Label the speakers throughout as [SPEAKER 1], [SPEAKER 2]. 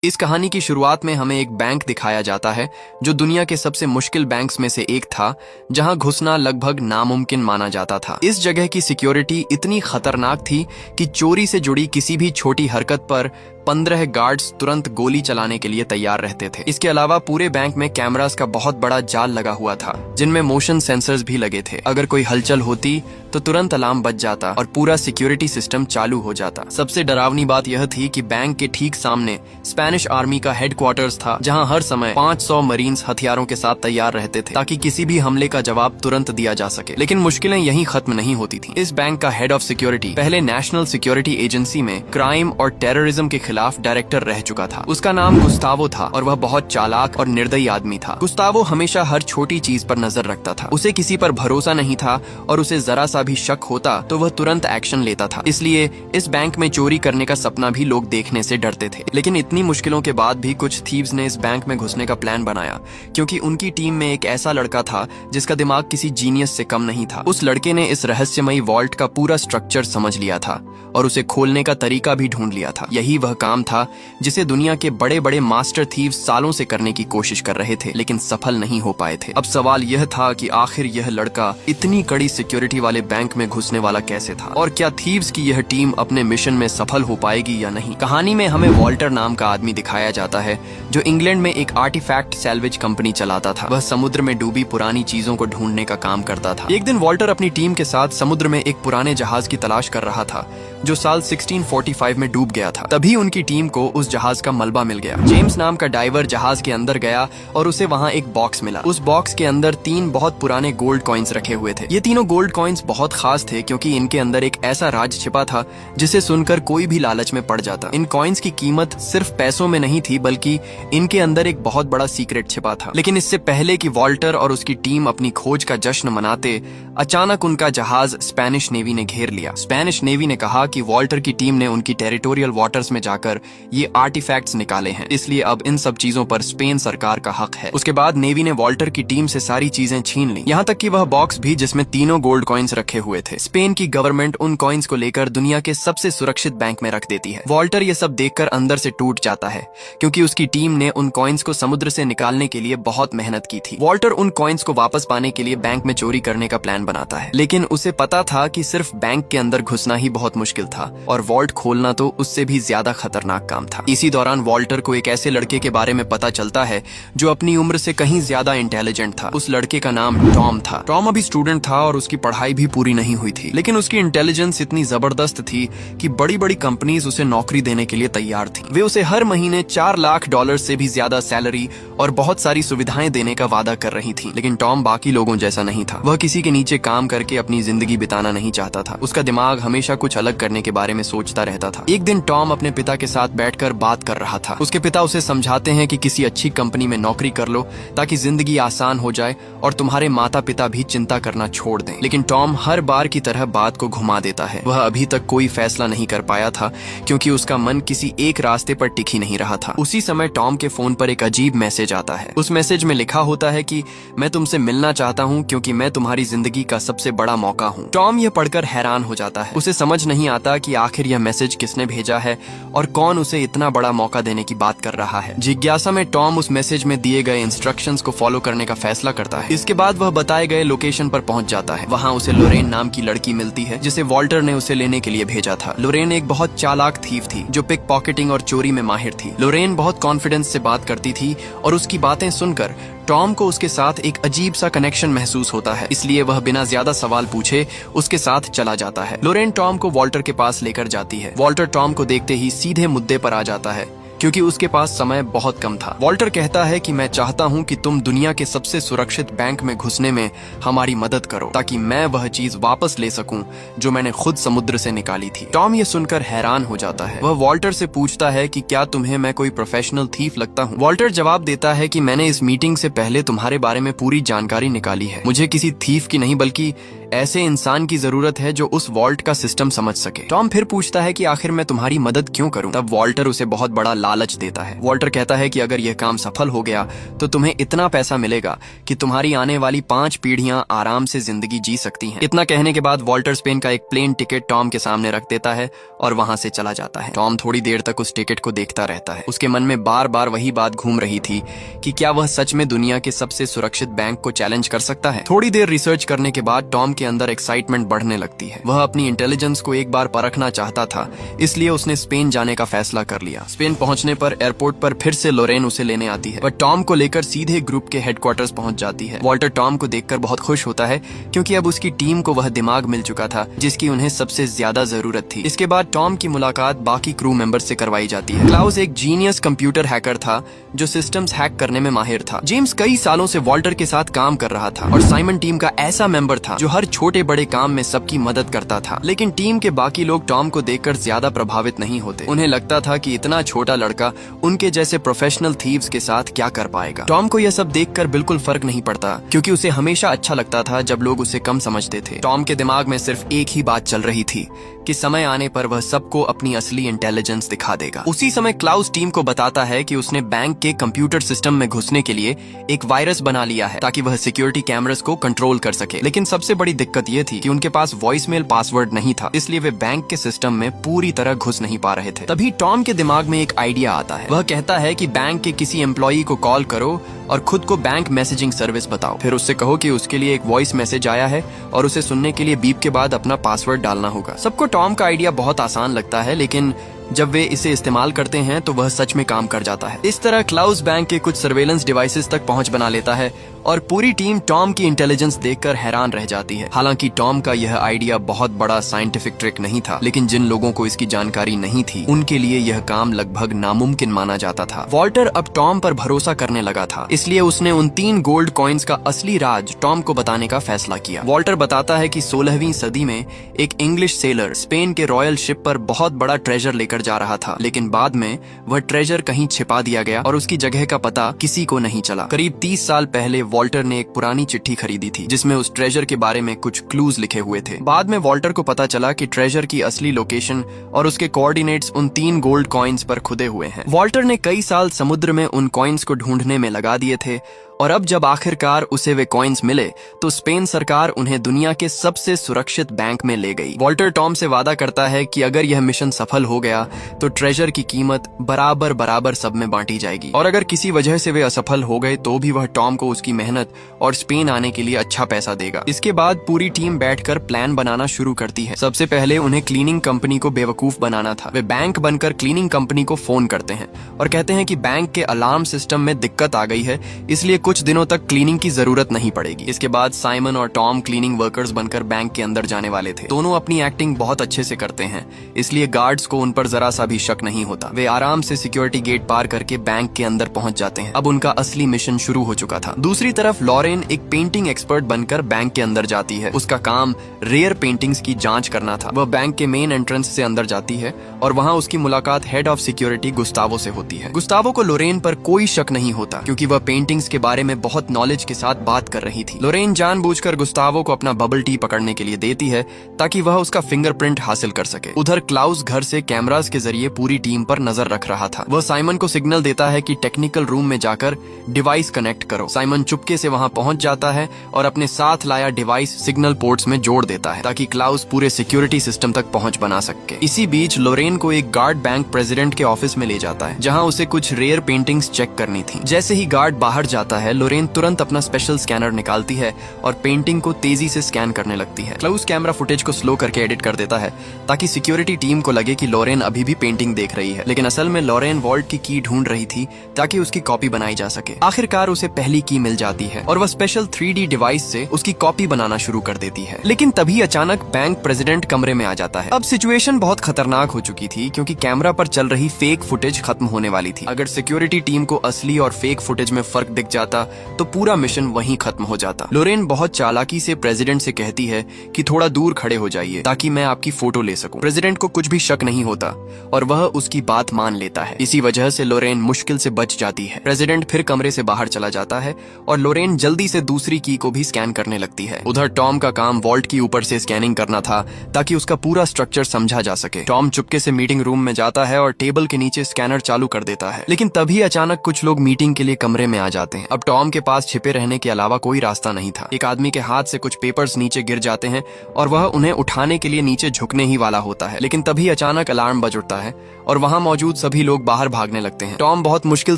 [SPEAKER 1] इस कहानी की शुरुआत में हमें एक बैंक दिखाया जाता है जो दुनिया के सबसे मुश्किल बैंक्स में से एक था, जहां घुसना लगभग नामुमकिन माना जाता था। इस जगह की सिक्योरिटी इतनी खतरनाक थी कि चोरी से जुड़ी किसी भी छोटी हरकत पर 15 गार्ड्स तुरंत गोली चलाने के लिए तैयार रहते थे। इसके अलावा पूरे बैंक में कैमरास का बहुत बड़ा जाल लगा हुआ था, जिनमें मोशन सेंसर्स भी लगे थे। अगर कोई हलचल होती तो तुरंत अलार्म बज जाता और पूरा सिक्योरिटी सिस्टम चालू हो जाता। सबसे डरावनी बात यह थी कि बैंक के ठीक सामने स्पेनिश आर्मी का हेडक्वार्टर्स था, जहां हर समय 500 मरीन्स हथियारों के साथ तैयार रहते थे ताकि किसी भी हमले का जवाब तुरंत दिया जा सके। लेकिन मुश्किलें यहीं खत्म नहीं होती थीं। इस बैंक का हेड ऑफ सिक्योरिटी पहले नेशनल सिक्योरिटी एजेंसी में क्राइम और टेररिज्म के खिलाफ डायरेक्टर रह चुका था। उसका नाम गुस्तावो था और वह बहुत चालाक और निर्दयी आदमी था। गुस्तावो हमेशा हर छोटी चीज पर नजर रखता था। उसे किसी पर भरोसा नहीं था और उसे जरा सा भी शक होता तो वह तुरंत एक्शन लेता था। इसलिए इस बैंक में चोरी करने का सपना भी लोग देखने से डरते थे। लेकिन इतनी मुश्किलों के बाद भी कुछ थीव्स ने इस बैंक में घुसने का प्लान बनाया, क्योंकि उनकी टीम में एक ऐसा लड़का था जिसका दिमाग किसी जीनियस से कम नहीं था। उस लड़के ने इस रहस्यमयी वॉल्ट का पूरा स्ट्रक्चर समझ लिया था और उसे खोलने का तरीका भी ढूंढ लिया था। यही वह काम था जिसे दुनिया के बड़े बड़े मास्टर थीव सालों से करने की कोशिश कर रहे थे, लेकिन सफल नहीं हो पाए थे। अब सवाल यह था कि आखिर यह लड़का इतनी कड़ी सिक्योरिटी वाले बैंक में घुसने वाला कैसे था, और क्या थीव्स की यह टीम अपने मिशन में सफल हो पाएगी या नहीं। कहानी में हमें वॉल्टर नाम का आदमी दिखाया जाता है जो इंग्लैंड में एक आर्टिफैक्ट सैल्वेज कंपनी चलाता था। वह समुद्र में डूबी पुरानी चीजों को ढूंढने का काम करता था। एक दिन वॉल्टर अपनी टीम के साथ समुद्र में एक पुराने जहाज की तलाश कर रहा था जो साल 1645 में डूब गया था। तभी उनकी टीम को उस जहाज का मलबा मिल गया। जेम्स नाम का डाइवर जहाज के अंदर गया और उसे वहाँ एक बॉक्स मिला। उस बॉक्स के अंदर 3 बहुत पुराने गोल्ड कॉइन्स रखे हुए थे। ये तीनों गोल्ड कॉइन्स बहुत खास थे क्योंकि इनके अंदर एक ऐसा राज छिपा था जिसे सुनकर कोई भी लालच में पड़ जाता। इन कॉइन्स की कीमत सिर्फ पैसों में नहीं थी, बल्कि इनके अंदर एक बहुत बड़ा सीक्रेट छिपा था। लेकिन इससे पहले कि वॉल्टर और उसकी टीम अपनी खोज का जश्न मनाते, अचानक उनका जहाज स्पेनिश नेवी ने घेर लिया। स्पेनिश नेवी ने कहा कि वॉल्टर की टीम ने उनकी टेरिटोरियल वाटर्स में जाकर ये आर्टिफैक्ट्स निकाले हैं, इसलिए अब इन सब चीजों पर स्पेन सरकार का हक है। उसके बाद नेवी ने वॉल्टर की टीम से सारी चीजें छीन ली, यहाँ तक कि वह बॉक्स भी जिसमें तीनों गोल्ड कॉइन्स रखे हुए थे। स्पेन की गवर्नमेंट उन कॉइन्स को लेकर दुनिया के सबसे सुरक्षित बैंक में रख देती है। वॉल्टर ये सब देखकर अंदर से टूट जाता है क्योंकि उसकी टीम ने उन कॉइन्स को समुद्र से निकालने के लिए बहुत मेहनत की थी। वॉल्टर उन कॉइन्स को वापस पाने के लिए बैंक में चोरी करने का प्लान बनाता है, लेकिन उसे पता था कि सिर्फ बैंक के अंदर घुसना ही बहुत मुश्किल था और वॉल्ट खोलना तो उससे भी ज्यादा खतरनाक काम था। इसी दौरान वॉल्टर को एक ऐसे लड़के के बारे में पता चलता है जो अपनी उम्र से कहीं ज्यादा इंटेलिजेंट था। उस लड़के का नाम टॉम था। टॉम अभी स्टूडेंट था और उसकी पढ़ाई भी पूरी नहीं हुई थी, लेकिन उसकी इंटेलिजेंस इतनी जबरदस्त थी कि बड़ी बड़ी कंपनीज उसे नौकरी देने के लिए तैयार थी। वे उसे हर महीने $4 लाख से भी ज्यादा सैलरी और बहुत सारी सुविधाएं देने का वादा कर रही थी। लेकिन टॉम बाकी लोगों जैसा नहीं था। वह किसी के नीचे काम करके अपनी जिंदगी बिताना नहीं चाहता था। उसका दिमाग हमेशा कुछ अलग करने के बारे में सोचता रहता था। एक दिन टॉम अपने पिता के साथ बैठकर बात कर रहा था। उसके पिता उसे समझाते हैं कि किसी अच्छी कंपनी में नौकरी कर लो ताकि जिंदगी आसान हो जाए और तुम्हारे माता पिता भी चिंता करना छोड़ दें। लेकिन टॉम हर बार की तरह बात को घुमा देता है। वह अभी तक कोई फैसला नहीं कर पाया था क्योंकि उसका मन किसी एक रास्ते पर टिक ही नहीं रहा था। उसी समय टॉम के फोन पर एक अजीब मैसेज आता है। उस मैसेज में लिखा होता है कि मैं तुमसे मिलना चाहता हूँ क्योंकि मैं तुम्हारी जिंदगी का सबसे बड़ा मौका हूँ। टॉम यह पढ़कर हैरान हो जाता है। उसे समझ नहीं आता कि आखिर यह मैसेज किसने भेजा है और कौन उसे इतना बड़ा मौका देने की बात कर रहा है। जिज्ञासा में टॉम उस मैसेज में दिए गए इंस्ट्रक्शंस को फॉलो करने का फैसला करता है। इसके बाद वह बताए गए लोकेशन पर पहुंच जाता है। वहां उसे लोरेन नाम की लड़की मिलती है जिसे वॉल्टर ने उसे लेने के लिए भेजा था। लोरेन एक बहुत चालाक थीव थी जो पिक पॉकेटिंग और चोरी में माहिर थी। लोरेन बहुत कॉन्फिडेंस से बात करती थी और उसकी बातें सुनकर टॉम को उसके साथ एक अजीब सा कनेक्शन महसूस होता है, इसलिए वह बिना ज्यादा सवाल पूछे उसके साथ चला जाता है। लोरेन टॉम को वॉल्टर के पास लेकर जाती है। वॉल्टर टॉम को देखते ही सीधे मुद्दे पर आ जाता है क्योंकि उसके पास समय बहुत कम था। वॉल्टर कहता है कि मैं चाहता हूं कि तुम दुनिया के सबसे सुरक्षित बैंक में घुसने में हमारी मदद करो ताकि मैं वह चीज वापस ले सकूं जो मैंने खुद समुद्र से निकाली थी। टॉम ये सुनकर हैरान हो जाता है। वह वॉल्टर से पूछता है कि क्या तुम्हें मैं कोई प्रोफेशनल थीफ लगता हूँ। वॉल्टर जवाब देता है कि मैंने इस मीटिंग से पहले तुम्हारे बारे में पूरी जानकारी निकाली है। मुझे किसी थीफ की नहीं बल्कि ऐसे इंसान की जरूरत है जो उस वॉल्ट का सिस्टम समझ सके। टॉम फिर पूछता है कि आखिर मैं तुम्हारी मदद क्यों करूं। तब वॉल्टर उसे बहुत बड़ा लालच देता है। वॉल्टर कहता है कि अगर यह काम सफल हो गया तो तुम्हें इतना पैसा मिलेगा कि तुम्हारी आने वाली 5 पीढ़ियां आराम से जिंदगी जी सकती हैं। इतना कहने के बाद वॉल्टर स्पेन का एक प्लेन टिकट टॉम के सामने रख देता है और वहां से चला जाता है। टॉम थोड़ी देर तक उस टिकट को देखता रहता है। उसके मन में बार बार वही बात घूम रही थी कि क्या वह सच में दुनिया के सबसे सुरक्षित बैंक को चैलेंज कर सकता है। थोड़ी देर रिसर्च करने के बाद टॉम के अंदर एक्साइटमेंट बढ़ने लगती है। वह अपनी इंटेलिजेंस को एक बार परखना चाहता था, इसलिए उसने स्पेन जाने का फैसला कर लिया। स्पेन पहुंचने पर एयरपोर्ट पर फिर से लोरेन उसे लेने आती है। वह टॉम को लेकर सीधे ग्रुप के हेडक्वार्टर्स पहुंच जाती है। वॉल्टर टॉम को देखकर बहुत खुश होता है क्योंकि अब उसकी टीम को वह दिमाग मिल चुका था जिसकी उन्हें सबसे ज्यादा जरूरत थी। इसके बाद टॉम की मुलाकात बाकी क्रू मेंबर से करवाई जाती है। क्लाउस एक जीनियस कंप्यूटर हैकर था जो सिस्टम्स हैक करने में माहिर था। जेम्स कई सालों से वॉल्टर के साथ काम कर रहा था और साइमन टीम का ऐसा मेंबर था जो हर छोटे बड़े काम में सबकी मदद करता था। लेकिन टीम के बाकी लोग टॉम को देखकर ज्यादा प्रभावित नहीं होते। उन्हें लगता था कि इतना छोटा लड़का उनके जैसे प्रोफेशनल थीव्स के साथ क्या कर पाएगा। टॉम को यह सब देखकर बिल्कुल फर्क नहीं पड़ता क्योंकि उसे हमेशा अच्छा लगता था जब लोग उसे कम समझते थे। टॉम के दिमाग में सिर्फ एक ही बात चल रही थी कि समय आने पर वह सबको अपनी असली इंटेलिजेंस दिखा देगा। उसी समय क्लाउस टीम को बताता है कि उसने बैंक के कंप्यूटर सिस्टम में घुसने के लिए एक वायरस बना लिया है ताकि वह सिक्योरिटी कैमरास को कंट्रोल कर सके। लेकिन सबसे बड़ी दिक्कत यह थी कि उनके पास वॉइसमेल पासवर्ड नहीं था, इसलिए वे बैंक के सिस्टम में पूरी तरह घुस नहीं पा रहे थे। तभी टॉम के दिमाग में एक आइडिया आता है। वह कहता है कि बैंक के किसी एम्प्लॉई को कॉल करो और खुद को बैंक मैसेजिंग सर्विस बताओ। फिर उससे कहो कि उसके लिए एक वॉइस मैसेज आया है और उसे सुनने के लिए बीप के बाद अपना पासवर्ड डालना होगा। सबको टॉम का आइडिया बहुत आसान लगता है, लेकिन जब वे इसे इस्तेमाल करते हैं तो वह सच में काम कर जाता है। इस तरह क्लाउस बैंक के कुछ सर्वेलेंस डिवाइसेस तक पहुंच बना लेता है और पूरी टीम टॉम की इंटेलिजेंस देखकर हैरान रह जाती है। हालांकि टॉम का यह आइडिया बहुत बड़ा साइंटिफिक ट्रिक नहीं था, लेकिन जिन लोगों को इसकी जानकारी नहीं थी उनके लिए यह काम लगभग नामुमकिन माना जाता था। वॉल्टर अब टॉम पर भरोसा करने लगा था, इसलिए उसने उन 3 गोल्ड कॉइन्स का असली राज टॉम को बताने का फैसला किया। वॉल्टर बताता है कि 16वीं सदी में एक इंग्लिश सेलर स्पेन के रॉयल शिप पर बहुत बड़ा ट्रेजर लेकर जा रहा था, लेकिन बाद में वह ट्रेजर कहीं छिपा दिया गया और उसकी जगह का पता किसी को नहीं चला। करीब 30 साल पहले वॉल्टर ने एक पुरानी चिट्ठी खरीदी थी जिसमें उस ट्रेजर के बारे में कुछ क्लूज लिखे हुए थे। बाद में वॉल्टर को पता चला कि ट्रेजर की असली लोकेशन और उसके कोऑर्डिनेट्स उन 3 गोल्ड कॉइन्स पर खुदे हुए हैं। वॉल्टर ने कई साल समुद्र में उन कॉइन्स को ढूंढने में लगा दिए थे और अब जब आखिरकार उसे वे कॉइन्स मिले तो स्पेन सरकार उन्हें दुनिया के सबसे सुरक्षित बैंक में ले गई। वॉल्टर टॉम से वादा करता है कि अगर यह मिशन सफल हो गया तो ट्रेजर की कीमत बराबर बराबर सब में बांटी जाएगी, और अगर किसी वजह से वे असफल हो गए तो भी वह टॉम को उसकी मेहनत और स्पेन आने के लिए अच्छा पैसा देगा। इसके बाद पूरी टीम बैठकर प्लान बनाना शुरू करती है। सबसे पहले उन्हें क्लीनिंग कंपनी को बेवकूफ बनाना था। वे बैंक बनकर क्लीनिंग कंपनी को फोन करते हैं और कहते हैं कि बैंक के अलार्म सिस्टम में दिक्कत आ गई है, इसलिए कुछ दिनों तक क्लीनिंग की जरूरत नहीं पड़ेगी। इसके बाद साइमन और टॉम क्लीनिंग वर्कर्स बनकर बैंक के अंदर जाने वाले थे। दोनों अपनी एक्टिंग बहुत अच्छे से करते हैं, इसलिए गार्ड्स को उन पर जरा सा भी शक नहीं होता। वे आराम से सिक्योरिटी गेट पार करके बैंक के अंदर पहुंच जाते हैं। अब उनका असली मिशन शुरू हो चुका था। दूसरी तरफ लॉरेन एक पेंटिंग एक्सपर्ट बनकर बैंक के अंदर जाती है। उसका काम रेयर पेंटिंग्स की जांच करना था। वह बैंक के मेन एंट्रेंस से अंदर जाती है और वहां उसकी मुलाकात हेड ऑफ सिक्योरिटी गुस्तावो से होती है। गुस्तावो को लोरेन पर कोई शक नहीं होता क्योंकि वह पेंटिंग्स के बारे में बहुत नॉलेज के साथ बात कर रही थी। लोरेन जानबूझकर गुस्तावो को अपना बबल टी पकड़ने के लिए देती है ताकि वह उसका फिंगरप्रिंट हासिल कर सके। उधर क्लाउस घर से कैमरास के जरिए पूरी टीम पर नजर रख रहा था। वह साइमन को सिग्नल देता है कि टेक्निकल रूम में जाकर डिवाइस कनेक्ट करो। साइमन चुपके से वहां पहुंच जाता है और अपने साथ लाया डिवाइस सिग्नल पोर्ट्स में जोड़ देता है ताकि क्लाउस पूरे सिक्योरिटी सिस्टम तक पहुंच बना सके। इसी बीच लोरेन को एक गार्ड बैंक प्रेसिडेंट के ऑफिस में ले जाता है जहां उसे कुछ रेयर पेंटिंग्स चेक करनी थी। जैसे ही गार्ड बाहर जाता है लोरेन तुरंत अपना स्पेशल स्कैनर निकालती है और पेंटिंग को तेजी से स्कैन करने लगती है। क्लाउस कैमरा फुटेज को स्लो करके एडिट कर देता है ताकि सिक्योरिटी टीम को लगे कि लोरेन अभी भी पेंटिंग देख रही है, लेकिन असल में लोरेन वॉल्ट की की ढूंढ रही थी ताकि उसकी कॉपी बनाई जा सके। आखिरकार उसे पहली की मिल जाती है और वह स्पेशल 3D डिवाइस से उसकी कॉपी बनाना शुरू कर देती है। लेकिन तभी अचानक बैंक प्रेसिडेंट कमरे में आ जाता है। अब सिचुएशन बहुत खतरनाक हो चुकी थी क्योंकि कैमरा पर चल रही फेक फुटेज खत्म होने वाली थी। अगर सिक्योरिटी टीम को असली और फेक फुटेज में फर्क दिख जाता जाता तो पूरा मिशन वहीं खत्म हो जाता। लोरेन बहुत चालाकी से प्रेसिडेंट से कहती है कि थोड़ा दूर खड़े हो जाइए ताकि मैं आपकी फोटो ले सकूं। प्रेसिडेंट को कुछ भी शक नहीं होता और वह उसकी बात मान लेता है। इसी वजह से लोरेन मुश्किल से बच जाती है। प्रेसिडेंट फिर कमरे से बाहर चला जाता है और लोरेन जल्दी से दूसरी की को भी स्कैन करने लगती है। उधर टॉम का काम वॉल्ट की ऊपर से स्कैनिंग करना था ताकि उसका पूरा स्ट्रक्चर समझा जा सके। टॉम चुपके से मीटिंग रूम में जाता है और टेबल के नीचे स्कैनर चालू कर देता है, लेकिन तभी अचानक कुछ लोग मीटिंग के लिए कमरे में आ जाते हैं। अब टॉम के पास छिपे रहने के अलावा कोई रास्ता नहीं था। एक आदमी के हाथ से कुछ पेपर्स नीचे गिर जाते हैं और वह उन्हें उठाने के लिए नीचे झुकने ही वाला होता है, लेकिन तभी अचानक अलार्म बज उठता है और वहां मौजूद सभी लोग बाहर भागने लगते हैं। टॉम बहुत मुश्किल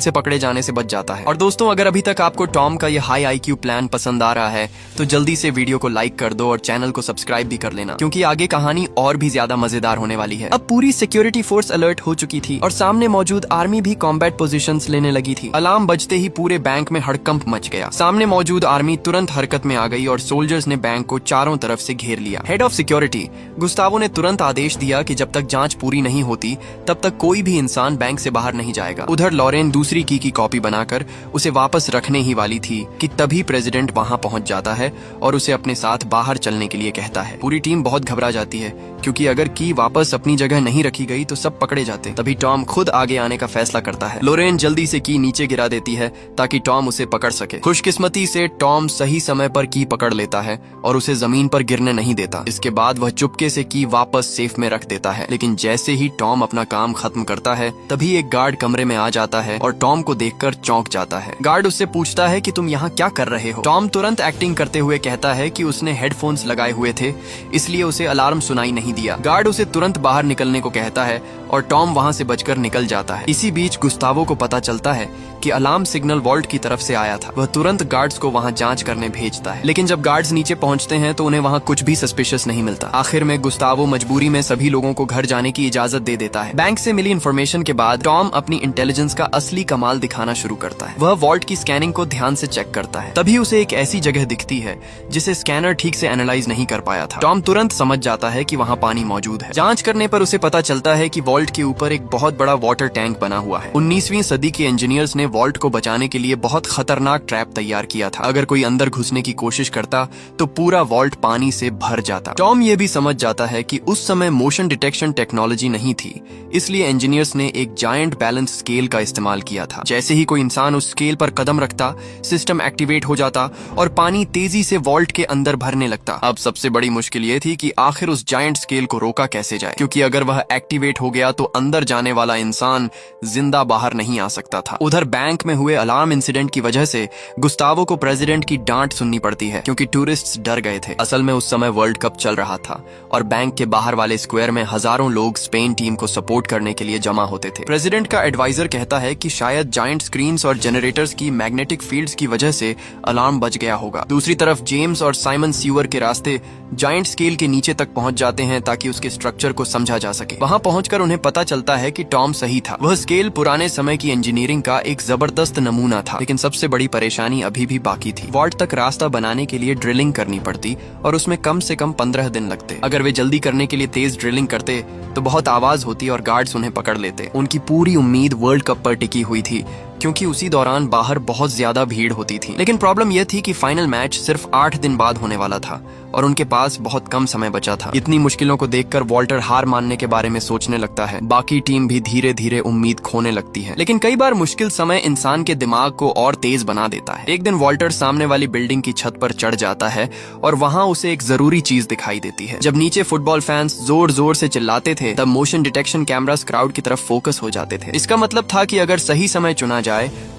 [SPEAKER 1] से पकड़े जाने से बच जाता है। और दोस्तों, अगर अभी तक आपको टॉम का यह हाई IQ प्लान पसंद आ रहा है तो जल्दी से वीडियो को लाइक कर दो और चैनल को सब्सक्राइब भी कर लेना, क्योंकि आगे कहानी और भी ज्यादा मजेदार होने वाली है। अब पूरी सिक्योरिटी फोर्स अलर्ट हो चुकी थी और सामने मौजूद आर्मी भी कॉम्बैट पोजीशंस लेने लगी थी। अलार्म बजते ही पूरे बैंक में हड़कंप मच गया। सामने मौजूद आर्मी तुरंत हरकत में आ गई और सोल्जर्स ने बैंक को चारों तरफ से घेर लिया। हेड ऑफ सिक्योरिटी गुस्तावो ने तुरंत आदेश दिया कि जब तक जांच पूरी नहीं होती तब तक कोई भी इंसान बैंक से बाहर नहीं जाएगा। उधर लॉरेन दूसरी की कॉपी बनाकर उसे वापस रखने ही वाली थी कि तभी प्रेसिडेंट वहां पहुंच जाता है और उसे अपने साथ बाहर चलने के लिए कहता है। पूरी टीम बहुत घबरा जाती है क्योंकि अगर की वापस अपनी जगह नहीं रखी गई तो सब पकड़े जाते। तभी टॉम खुद आगे आने का फैसला करता है। लोरेन जल्दी से की नीचे गिरा देती है ताकि टॉम उसे पकड़ सके। खुशकिस्मती से टॉम सही समय पर की पकड़ लेता है और उसे जमीन पर गिरने नहीं देता। इसके बाद वह चुपके से की वापस सेफ में रख देता है, लेकिन जैसे ही टॉम अपना काम खत्म करता है तभी एक गार्ड कमरे में आ जाता है और टॉम को देखकर चौंक जाता है। गार्ड उससे पूछता है कि तुम यहाँ क्या कर रहे हो। टॉम तुरंत एक्टिंग करते हुए कहता है कि उसने हेडफोन्स लगाए हुए थे, इसलिए उसे अलार्म सुनाई नहीं दिया। गार्ड उसे तुरंत बाहर निकलने को कहता है और टॉम वहां से बचकर निकल जाता है। इसी बीच गुस्तावो को पता चलता है कि अलार्म सिग्नल वॉल्ट की तरफ से आया था। वह तुरंत गार्ड्स को वहां जांच करने भेजता है, लेकिन जब गार्ड्स नीचे पहुंचते हैं तो उन्हें वहां कुछ भी सस्पिशियस नहीं मिलता। आखिर में गुस्तावो मजबूरी में सभी लोगों को घर जाने की इजाजत दे देता है। बैंक से मिली इन्फॉर्मेशन के बाद टॉम अपनी इंटेलिजेंस का असली कमाल दिखाना शुरू करता है। वह वॉल्ट की स्कैनिंग को ध्यान से चेक करता है। तभी उसे एक ऐसी जगह दिखती है जिसे स्कैनर ठीक से एनालाइज नहीं कर पाया था। टॉम तुरंत समझ जाता है कि वहां पानी मौजूद है। जांच करने पर उसे पता चलता है कि वॉल्ट के ऊपर एक बहुत बड़ा वाटर टैंक बना हुआ है। 19वीं सदी के इंजीनियर्स ने वॉल्ट को बचाने के लिए बहुत खतरनाक ट्रैप तैयार किया था। अगर कोई अंदर घुसने की कोशिश करता तो पूरा वॉल्ट पानी से भर जाता। टॉम ये भी समझ जाता है कि उस समय मोशन डिटेक्शन टेक्नोलॉजी नहीं थी, इसलिए इंजीनियर्स ने एक जायंट बैलेंस स्केल का इस्तेमाल किया था। जैसे ही कोई इंसान उस स्केल पर कदम रखता, सिस्टम एक्टिवेट हो जाता और पानी तेजी से वॉल्ट के अंदर भरने लगता। अब सबसे बड़ी मुश्किल ये थी कि आखिर उस जायंट स्केल को रोका कैसे जाए, क्योंकि अगर वह एक्टिवेट हो गया तो अंदर जाने वाला इंसान जिंदा बाहर नहीं आ सकता था। उधर बैंक में हुए अलार्म इंसिडेंट की वजह से गुस्तावो को प्रेसिडेंट की डांट सुननी पड़ती है, क्योंकि टूरिस्ट्स डर गए थे। असल में उस समय वर्ल्ड कप चल रहा था और बैंक के बाहर वाले स्क्वायर में हजारों लोग स्पेन टीम को सपोर्ट करने के लिए जमा होते थे। प्रेसिडेंट का एडवाइजर कहता है कि शायद जायंट स्क्रीन्स और जनरेटर्स की मैग्नेटिक फील्ड्स की वजह से अलार्म बज गया होगा। दूसरी तरफ जेम्स और साइमन सीवर के रास्ते जायंट स्केल के नीचे तक पहुंच जाते हैं ताकि उसके स्ट्रक्चर को समझा जा सके। वहां पहुंचकर उन्हें पता चलता है कि टॉम सही था। वह स्केल पुराने समय की इंजीनियरिंग का एक जबरदस्त नमूना था, लेकिन सबसे बड़ी परेशानी अभी भी बाकी थी। वॉल्ट तक रास्ता बनाने के लिए ड्रिलिंग करनी पड़ती और उसमें कम से कम 15 दिन लगते। अगर वे जल्दी करने के लिए तेज ड्रिलिंग करते तो बहुत आवाज होती और गार्ड्स उन्हें पकड़ लेते। उनकी पूरी उम्मीद वर्ल्ड कप पर टिकी हुई थी, क्योंकि उसी दौरान बाहर बहुत ज्यादा भीड़ होती थी। लेकिन प्रॉब्लम यह थी कि फाइनल मैच सिर्फ 8 दिन बाद होने वाला था और उनके पास बहुत कम समय बचा था। इतनी मुश्किलों को देखकर वॉल्टर हार मानने के बारे में सोचने लगता है। बाकी टीम भी धीरे धीरे उम्मीद खोने लगती है, लेकिन कई बार मुश्किल समय इंसान के दिमाग को और तेज बना देता है। एक दिन वॉल्टर सामने वाली बिल्डिंग की छत पर चढ़ जाता है और वहाँ उसे एक जरूरी चीज दिखाई देती है। जब नीचे फुटबॉल फैंस जोर जोर से चिल्लाते थे तब मोशन डिटेक्शन कैमरास क्राउड की तरफ फोकस हो जाते थे। इसका मतलब था कि अगर सही समय चुना जाए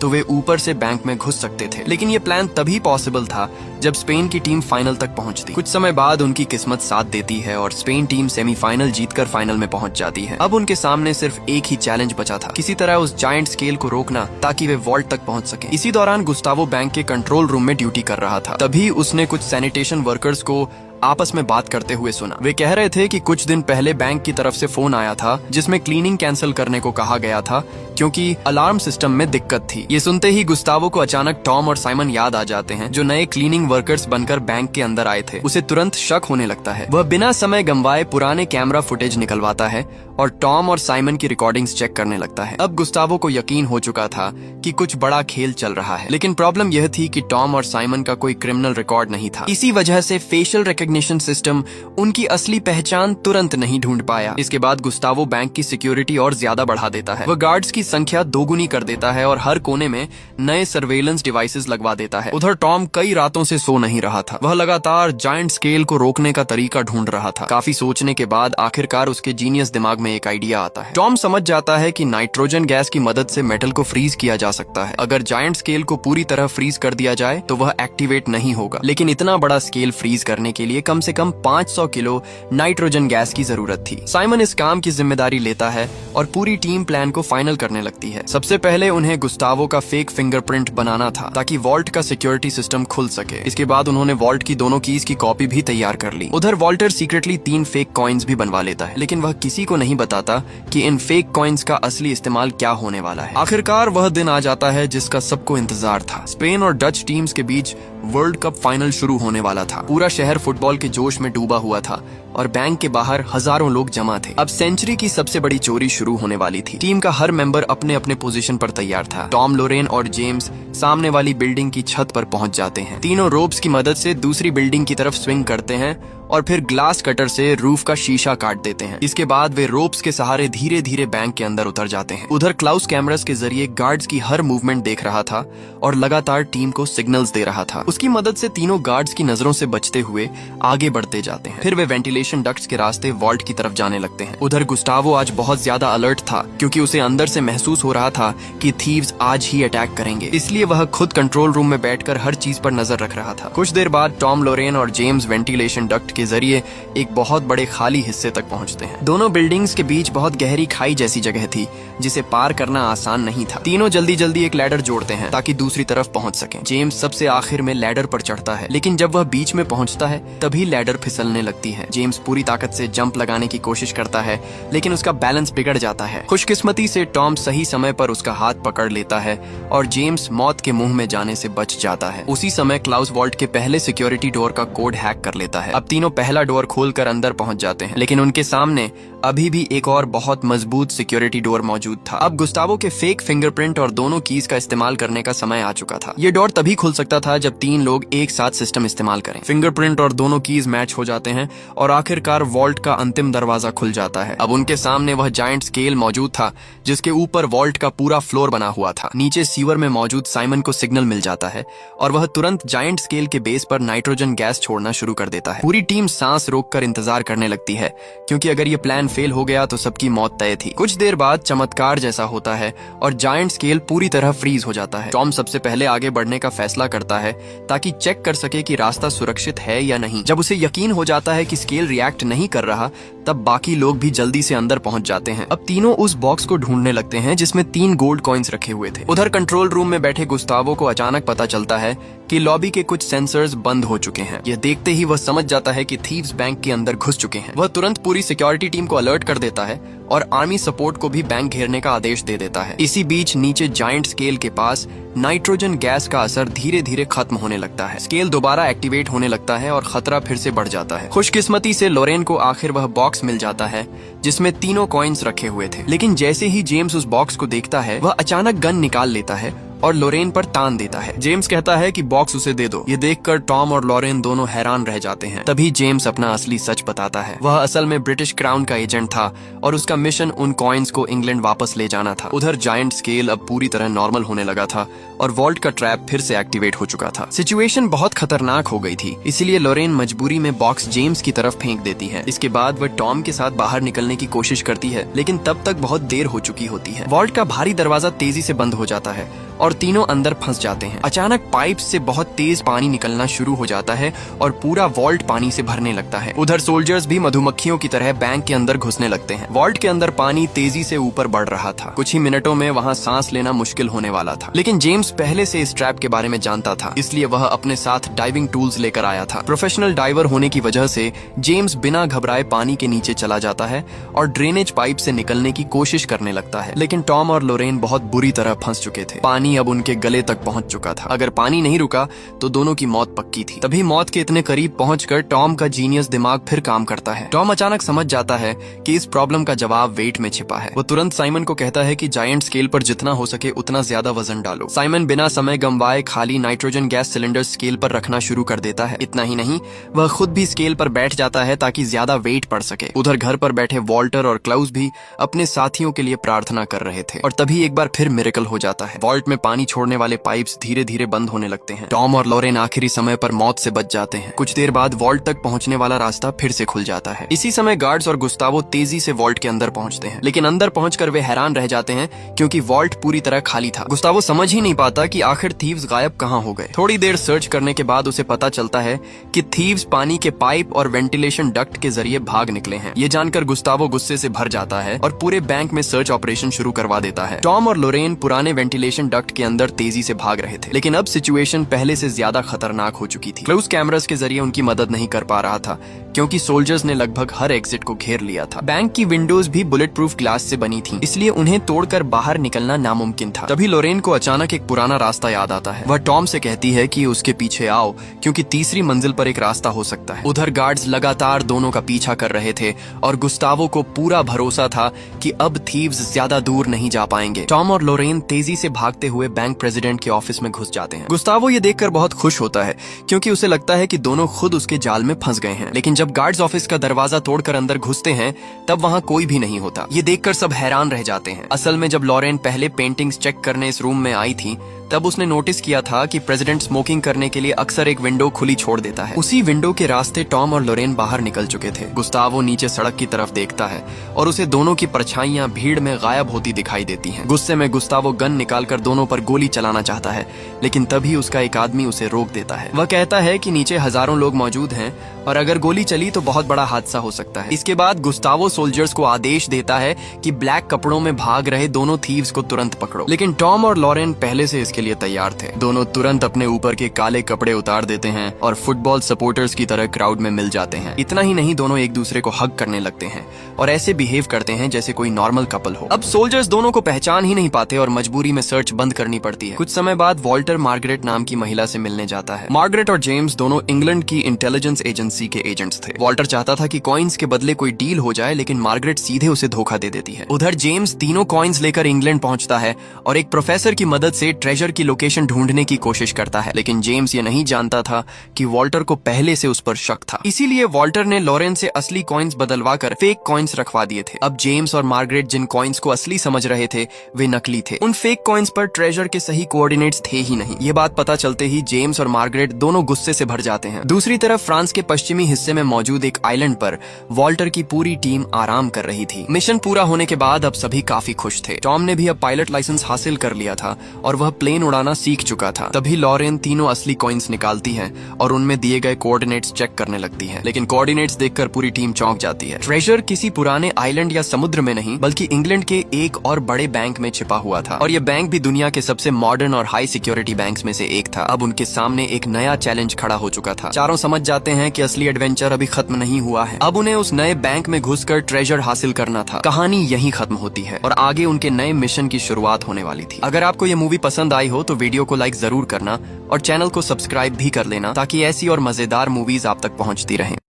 [SPEAKER 1] तो वे ऊपर से बैंक में घुस सकते थे। लेकिन ये प्लान तभी पॉसिबल था जब स्पेन की टीम फाइनल तक पहुंचती। कुछ समय बाद उनकी किस्मत साथ देती है और स्पेन टीम सेमीफाइनल जीतकर फाइनल में पहुंच जाती है। अब उनके सामने सिर्फ एक ही चैलेंज बचा था, किसी तरह उस जायंट स्केल को रोकना ताकि वे वॉल्ट तक पहुंच सके। इसी दौरान गुस्तावो बैंक के कंट्रोल रूम में ड्यूटी कर रहा था। तभी उसने कुछ सैनिटेशन वर्कर्स को आपस में बात करते हुए सुना। वे कह रहे थे कि कुछ दिन पहले बैंक की तरफ से फोन आया था जिसमें क्लीनिंग कैंसिल करने को कहा गया था क्योंकि अलार्म सिस्टम में दिक्कत थी। ये सुनते ही गुस्तावो को अचानक टॉम और साइमन याद आ जाते हैं जो नए क्लीनिंग वर्कर्स बनकर बैंक के अंदर आए थे। उसे तुरंत शक होने लगता है। वह बिना समय गंवाए पुराने कैमरा फुटेज निकलवाता है और टॉम और साइमन की रिकॉर्डिंग्स चेक करने लगता है। अब गुस्तावो को यकीन हो चुका था कि कुछ बड़ा खेल चल रहा है, लेकिन प्रॉब्लम यह थी कि टॉम और साइमन का कोई क्रिमिनल रिकॉर्ड नहीं था। इसी वजह से फेशियल रिकॉग्निशन सिस्टम उनकी असली पहचान तुरंत नहीं ढूंढ पाया। इसके बाद गुस्तावो बैंक की सिक्योरिटी और ज्यादा बढ़ा देता है। वह गार्ड्स की संख्या दोगुनी कर देता है और हर कोने में नए सर्वेलेंस डिवाइसेस लगवा देता है। उधर टॉम कई रातों से सो नहीं रहा था। वह लगातार जायंट स्केल को रोकने का तरीका ढूंढ रहा था। काफी सोचने के बाद आखिरकार उसके जीनियस दिमाग में एक आइडिया आता है। टॉम समझ जाता है कि नाइट्रोजन गैस की मदद से मेटल को फ्रीज किया जा सकता है। अगर जायंट स्केल को पूरी तरह फ्रीज कर दिया जाए तो वह एक्टिवेट नहीं होगा, लेकिन इतना बड़ा स्केल फ्रीज करने के लिए कम से कम 500 किलो नाइट्रोजन गैस की जरूरत थी। साइमन इस काम की जिम्मेदारी लेता है और पूरी टीम प्लान को फाइनल करने लगती है। सबसे पहले उन्हें गुस्तावो का फेक फिंगरप्रिंट बनाना था ताकि वॉल्ट का सिक्योरिटी सिस्टम खुल सके। इसके बाद उन्होंने वॉल्ट की दोनों कीज की कॉपी भी तैयार कर ली। उधर वॉल्टर सीक्रेटली 3 फेक कॉइन्स भी बनवा लेता है, लेकिन वह किसी को नहीं बताता कि इन फेक कॉइन्स का असली इस्तेमाल क्या होने वाला है। आखिरकार वह दिन आ जाता है जिसका सबको इंतजार था। स्पेन और डच टीम्स के बीच वर्ल्ड कप फाइनल शुरू होने वाला था। पूरा शहर फुटबॉल के जोश में डूबा हुआ था और बैंक के बाहर हजारों लोग जमा थे। अब सेंचुरी की सबसे बड़ी चोरी शुरू होने वाली थी। टीम का हर मेंबर अपने अपने पोजीशन पर तैयार था। टॉम, लोरेन और जेम्स सामने वाली बिल्डिंग की छत पर पहुंच जाते हैं। तीनों रोप्स की मदद से दूसरी बिल्डिंग की तरफ स्विंग करते हैं और फिर ग्लास कटर से रूफ का शीशा काट देते हैं। इसके बाद वे रोप्स के सहारे धीरे धीरे बैंक के अंदर उतर जाते हैं। उधर क्लाउस कैमरास के जरिए गार्ड्स की हर मूवमेंट देख रहा था और लगातार टीम को सिग्नल्स दे रहा था। उसकी मदद से तीनों गार्ड्स की नजरों से बचते हुए आगे बढ़ते जाते हैं। फिर वे वेंटिलेशन डक्ट्स के रास्ते वॉल्ट की तरफ जाने लगते हैं। उधर गुस्टावो आज बहुत ज्यादा अलर्ट था क्योंकि उसे अंदर से महसूस हो रहा था कि थीव्स आज ही अटैक करेंगे। इसलिए वह खुद कंट्रोल रूम में बैठकर हर चीज पर नजर रख रहा था। कुछ देर बाद टॉम, लोरेन और जेम्स वेंटिलेशन डक्ट के जरिए एक बहुत बड़े खाली हिस्से तक पहुंचते हैं। दोनों बिल्डिंग्स के बीच बहुत गहरी खाई जैसी जगह थी जिसे पार करना आसान नहीं था। तीनों जल्दी जल्दी एक लैडर जोड़ते हैं ताकि दूसरी तरफ पहुंच सकें। जेम्स सबसे आखिर में लैडर पर चढ़ता है, लेकिन जब वह बीच में पहुंचता है तभी लैडर फिसलने लगती है। जेम्स पूरी ताकत से जंप लगाने की कोशिश करता है, लेकिन उसका बैलेंस बिगड़ जाता है। खुशकिस्मती से टॉम सही समय पर उसका हाथ पकड़ लेता है और जेम्स मौत के मुंह में जाने से बच जाता है। उसी समय क्लाउस वॉल्ट के पहले सिक्योरिटी डोर का कोड हैक कर लेता है। अब तीनों पहला डोर खोलकर अंदर पहुंच जाते हैं, लेकिन उनके सामने अभी भी एक और बहुत मजबूत सिक्योरिटी डोर मौजूद था। अब गुस्तावो के फेक फिंगरप्रिंट और दोनों कीज का इस्तेमाल करने का समय आ चुका था। ये डोर तभी खुल सकता था जब 3 लोग एक साथ सिस्टम इस्तेमाल करें। फिंगरप्रिंट और दोनों कीज मैच हो जाते हैं और आखिरकार वॉल्ट का अंतिम दरवाजा खुल जाता है। अब उनके सामने वह जायंट स्केल मौजूद था जिसके ऊपर वॉल्ट का पूरा फ्लोर बना हुआ था। नीचे सीवर में मौजूद साइमन को सिग्नल मिल जाता है और वह तुरंत जायंट स्केल के बेस पर नाइट्रोजन गैस छोड़ना शुरू कर देता है। पूरी टीम सांस रोककर इंतजार करने लगती है क्योंकि अगर ये प्लान फेल हो गया तो सबकी मौत तय थी। कुछ देर बाद चमत्कार जैसा होता है और जायंट स्केल पूरी तरह फ्रीज हो जाता है। टॉम सबसे पहले आगे बढ़ने का फैसला करता है ताकि चेक कर सके कि रास्ता सुरक्षित है या नहीं। जब उसे यकीन हो जाता है कि स्केल रिएक्ट नहीं कर रहा, तब बाकी लोग भी जल्दी से अंदर पहुंच जाते हैं। अब तीनों उस बॉक्स को ढूंढने लगते हैं जिसमें 3 गोल्ड कॉइन्स रखे हुए थे। उधर कंट्रोल रूम में बैठे गुस्तावो को अचानक पता चलता है कि लॉबी के कुछ सेंसर्स बंद हो चुके हैं। यह देखते ही वह समझ जाता है कि थीव्स बैंक के अंदर घुस चुके हैं। वह तुरंत पूरी सिक्योरिटी टीम को अलर्ट कर देता है और आर्मी सपोर्ट को भी बैंक घेरने का आदेश दे देता है। इसी बीच नीचे जायंट स्केल के पास नाइट्रोजन गैस का असर धीरे धीरे खत्म होने लगता है। स्केल दोबारा एक्टिवेट होने लगता है और खतरा फिर से बढ़ जाता है। खुशकिस्मती से लोरेन को आखिर वह बॉक्स मिल जाता है जिसमें 3 कॉइन्स रखे हुए थे, लेकिन जैसे ही जेम्स उस बॉक्स को देखता है वह अचानक गन निकाल लेता है और लोरेन पर तान देता है। जेम्स कहता है कि बॉक्स उसे दे दो। ये देखकर टॉम और लोरेन दोनों हैरान रह जाते हैं। तभी जेम्स अपना असली सच बताता है। वह असल में ब्रिटिश क्राउन का एजेंट था और उसका मिशन उन कॉइन्स को इंग्लैंड वापस ले जाना था। उधर जायंट स्केल अब पूरी तरह नॉर्मल होने लगा था और वॉल्ट का ट्रैप फिर से एक्टिवेट हो चुका था। सिचुएशन बहुत खतरनाक हो गई थी, इसीलिए लोरेन मजबूरी में बॉक्स जेम्स की तरफ फेंक देती है। इसके बाद वह टॉम के साथ बाहर निकलने की कोशिश करती है, लेकिन तब तक बहुत देर हो चुकी होती है। वॉल्ट का भारी दरवाजा तेजी से बंद हो जाता है और और तीनों अंदर फंस जाते हैं। अचानक पाइप से बहुत तेज पानी निकलना शुरू हो जाता है और पूरा वॉल्ट पानी से भरने लगता है। उधर सोल्जर्स भी मधुमक्खियों की तरह बैंक के अंदर घुसने लगते हैं। वॉल्ट के अंदर पानी तेजी से ऊपर बढ़ रहा था। कुछ ही मिनटों में वहाँ सांस लेना मुश्किल होने वाला था, लेकिन जेम्स पहले से इस ट्रैप के बारे में जानता था, इसलिए वह अपने साथ डाइविंग टूल्स लेकर आया था। प्रोफेशनल डाइवर होने की वजह से जेम्स बिना घबराए पानी के नीचे चला जाता है और ड्रेनेज पाइप से निकलने की कोशिश करने लगता है। लेकिन टॉम और लोरेन बहुत बुरी तरह फंस चुके थे। पानी अब उनके गले तक पहुंच चुका था। अगर पानी नहीं रुका तो दोनों की मौत पक्की थी। तभी मौत के इतने करीब पहुंचकर टॉम का जीनियस दिमाग फिर काम करता है। टॉम अचानक समझ जाता है कि इस प्रॉब्लम का जवाब वेट में छिपा है। वो तुरंत साइमन को कहता है कि जायंट स्केल पर जितना हो सके उतना ज्यादा वजन डालो। साइमन बिना समय गंवाए खाली नाइट्रोजन गैस सिलेंडर स्केल पर रखना शुरू कर देता है। इतना ही नहीं, वह खुद भी स्केल पर बैठ जाता है ताकि ज्यादा वेट पड़ सके। उधर घर पर बैठे वॉल्टर और क्लाउस भी अपने साथियों के लिए प्रार्थना कर रहे थे और तभी एक बार फिर मिरेकल हो जाता है। वॉल्ट में पानी छोड़ने वाले पाइप्स धीरे धीरे बंद होने लगते हैं। टॉम और लोरेन आखिरी समय पर मौत से बच जाते हैं। कुछ देर बाद वॉल्ट तक पहुंचने वाला रास्ता फिर से खुल जाता है। इसी समय गार्ड्स और गुस्तावो तेजी से वॉल्ट के अंदर पहुंचते हैं, लेकिन अंदर पहुंचकर वे हैरान रह जाते हैं क्योंकि वॉल्ट पूरी तरह खाली था। गुस्तावो समझ ही नहीं पाता कि आखिर थीव्स गायब कहां हो गए। थोड़ी देर सर्च करने के बाद उसे पता चलता है कि थीव्स पानी के पाइप और वेंटिलेशन डक्ट के जरिए भाग निकले हैं। ये जानकर गुस्तावो गुस्से से भर जाता है और पूरे बैंक में सर्च ऑपरेशन शुरू करवा देता है। टॉम और लोरेन पुराने वेंटिलेशन डक्ट के अंदर तेजी से भाग रहे थे, लेकिन अब सिचुएशन पहले से ज्यादा खतरनाक हो चुकी थी। क्लोज कैमरास के जरिए उनकी मदद नहीं कर पा रहा था क्योंकि सोल्जर्स ने लगभग हर एग्जिट को घेर लिया था। बैंक की विंडोज भी बुलेट प्रूफ ग्लास से बनी थी, इसलिए उन्हें तोड़कर बाहर निकलना नामुमकिन था। तभी लोरेन को अचानक एक पुराना रास्ता याद आता है। वह टॉम से कहती है कि उसके पीछे आओ क्योंकि तीसरी मंजिल पर एक रास्ता हो सकता है। उधर गार्ड्स लगातार दोनों का पीछा कर रहे थे और गुस्तावो को पूरा भरोसा था कि अब थीव्स ज्यादा दूर नहीं जा पाएंगे। टॉम और लोरेन तेजी से भागते हुए बैंक प्रेसिडेंट के ऑफिस में घुस जाते हैं। गुस्तावो ये देखकर बहुत खुश होता है क्योंकि उसे लगता है कि दोनों खुद उसके जाल में फंस गए हैं। लेकिन जब गार्ड्स ऑफिस का दरवाजा तोड़कर अंदर घुसते हैं तब वहां कोई भी नहीं होता। ये देखकर सब हैरान रह जाते हैं। असल में जब लॉरेन पहले पेंटिंग्स चेक करने इस रूम में आई थी तब उसने नोटिस किया था कि प्रेसिडेंट स्मोकिंग करने के लिए अक्सर एक विंडो खुली छोड़ देता है। उसी विंडो के रास्ते टॉम और लोरेन बाहर निकल चुके थे। गुस्तावो नीचे सड़क की तरफ देखता है और उसे दोनों की परछाइयां भीड़ में गायब होती दिखाई देती हैं। गुस्से में गुस्तावो गन निकालकर दोनों पर गोली चलाना चाहता है, लेकिन तभी उसका एक आदमी उसे रोक देता है। वह कहता है कि नीचे हजारों लोग मौजूद हैं और अगर गोली चली तो बहुत बड़ा हादसा हो सकता है। इसके बाद गुस्तावो सोल्जर्स को आदेश देता है कि ब्लैक कपड़ों में भाग रहे दोनों थीव्स को तुरंत पकड़ो। लेकिन टॉम और लॉरेन पहले से इसके लिए तैयार थे। दोनों तुरंत अपने ऊपर के काले कपड़े उतार देते हैं और फुटबॉल सपोर्टर्स की तरह क्राउड में मिल जाते हैं। इतना ही नहीं, दोनों एक दूसरे को हग करने लगते हैं और ऐसे बिहेव करते हैं जैसे कोई नॉर्मल कपल हो। अब सोल्जर्स दोनों को पहचान ही नहीं पाते और मजबूरी में सर्च बंद करनी पड़ती है। कुछ समय बाद वॉल्टर मार्गरेट नाम की महिला से मिलने जाता है। मार्गरेट और जेम्स दोनों इंग्लैंड की इंटेलिजेंस एजेंसी के एजेंट्स थे। वॉल्टर चाहता था कि कॉइन्स के बदले कोई डील हो जाए, लेकिन मार्गरेट सीधे उसे धोखा दे देती है। उधर जेम्स तीनों कॉइन्स लेकर इंग्लैंड पहुंचता है और एक प्रोफेसर की मदद से ट्रेजर की लोकेशन ढूंढने की कोशिश करता है। लेकिन जेम्स ये नहीं जानता था कि वॉल्टर को पहले से उस पर शक था। इसीलिए वॉल्टर ने लॉरेन से असली कॉइन्स बदलवा कर फेक कॉइन्स रखवा दिए थे। अब जेम्स और मार्गरेट जिन कॉइन्स को असली समझ रहे थे वे नकली थे। उन फेक कॉइन्स पर ट्रेजर के सही कोऑर्डिनेट्स थे ही नहीं। ये बात पता चलते ही जेम्स और मार्गरेट दोनों गुस्से से भर जाते हैं। दूसरी तरफ फ्रांस के पश्चिमी हिस्से में मौजूद एक आइलैंड पर वॉल्टर की पूरी टीम आराम कर रही थी। मिशन पूरा होने के बाद अब सभी काफी खुश थे। टॉम ने भी अब पायलट लाइसेंस हासिल कर लिया था और वह प्लेन उड़ाना सीख चुका था। तभी लॉरेन तीनों असली कॉइन्स निकालती है और उनमें दिए गए कोऑर्डिनेट्स चेक करने लगती है। लेकिन कोऑर्डिनेट्स देखकर पूरी टीम चौंक जाती है। ट्रेजर किसी पुराने आइलैंड या समुद्र में नहीं बल्कि इंग्लैंड के एक और बड़े बैंक में छिपा हुआ था और यह बैंक भी दुनिया के सबसे मॉडर्न और हाई सिक्योरिटी बैंक्स में से एक था। अब उनके सामने एक नया चैलेंज खड़ा हो चुका था। चारों समझ जाते हैं कि असली एडवेंचर अभी खत्म नहीं हुआ है। अब उन्हें उस नए बैंक में घुसकर ट्रेजर हासिल करना था। कहानी यहीं खत्म होती है और आगे उनके नए मिशन की शुरुआत होने वाली थी। अगर आपको ये मूवी पसंद आई हो तो वीडियो को लाइक जरूर करना और चैनल को सब्सक्राइब भी कर लेना ताकि ऐसी और मजेदार मूवीज आप तक पहुंचती रहें।